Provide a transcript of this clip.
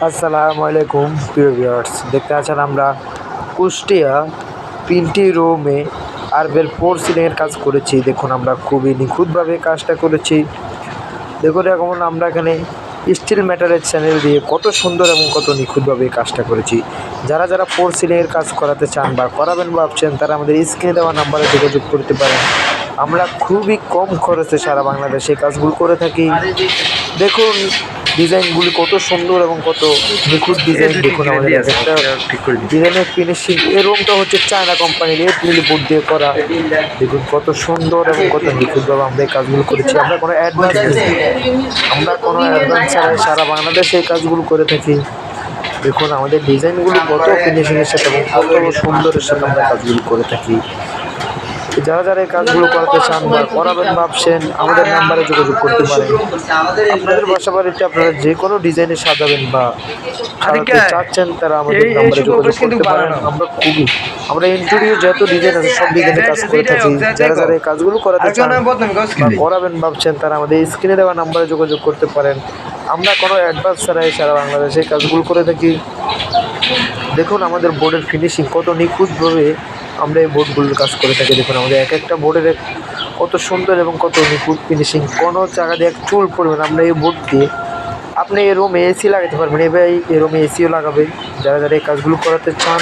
আসসালামু আলাইকুম প্রিয় ভিউয়ার্স, দেখতে পাচ্ছেন আমরা কুষ্টিয়া 3টি রুমে আরবেল ফোর সিলিংয়ের কাজ করেছি। দেখুন আমরা খুবই নিখুঁতভাবে কাজটা করেছি। দেখুন এখন আমরা এখানে স্টিল ম্যাটারের চ্যানেল দিয়ে কত সুন্দর এবং কত নিখুঁতভাবে কাজটা করেছি। যারা যারা ফোর সিলিংয়ের কাজ করাতে চান বা করাবেন ভাবছেন তারা আমাদের স্ক্রিনে দেওয়া নাম্বারে যোগাযোগ করতে পারেন। আমরা খুবই কম খরচে সারা বাংলাদেশে কাজগুলো করে থাকি। দেখুন ডিজাইনগুলি কত সুন্দর এবং কত নিখুঁত ডিজাইন। দেখুন আমাদের একটা ডিজাইনের ফিনিশিং। এই রুমটা হচ্ছে চায়না কোম্পানির এপ্রিল বোর্ড দিয়ে করা। দেখুন কত সুন্দর এবং কত নিখুঁতভাবে আমরা এই কাজগুলো করেছি। আমরা কোনো অ্যাডভান্স ছাড়াই সারা বাংলাদেশে এই কাজগুলো করে থাকি। দেখুন আমাদের ডিজাইনগুলো কত ফিনিশিংয়ের সাথে এবং কত সুন্দরের সাথে আমরা কাজগুলো করে থাকি। যারা যারা এই কাজগুলো করাতে চান বা করাবেন ভাবছেন আমাদের নাম্বারে যোগাযোগ করতে পারেন। আপনাদের বাসা বাড়িতে আপনারা যে কোনো ডিজাইনে সাজাবেন বা সাজাতে চাচ্ছেন তারা আমাদের নাম্বারে যোগাযোগ করতে পারেন। আমরা ইন্টেরিয়র যত ডিজাইন আছে সব ডিজাইনে কাজ করে থাকি। যারা যারা এই কাজগুলো করাতে চান বা করাবেন ভাবছেন তারা আমাদের স্ক্রিনে দেওয়া নাম্বারে যোগাযোগ করতে পারেন। আমরা কোনো অ্যাডভান্স ছাড়াই সারা বাংলাদেশে এই কাজগুলো করে থাকি। দেখুন আমাদের বোর্ডের ফিনিশিং কত নিখুঁতভাবে আমরা এই বোর্ডগুলোর কাজ করে থাকি। দেখুন আমাদের এক একটা বোর্ডের কত সুন্দর এবং কত নিখুঁত ফিনিশিং। কোনো জায়গা দিয়ে এক চুল পড়বে না। আমরা এই বোর্ড দিয়ে আপনি এই রুমে এসি লাগাতে পারবেন, এবার এই রুমে এসিও লাগাবে। যারা যারা এই কাজগুলো করাতে চান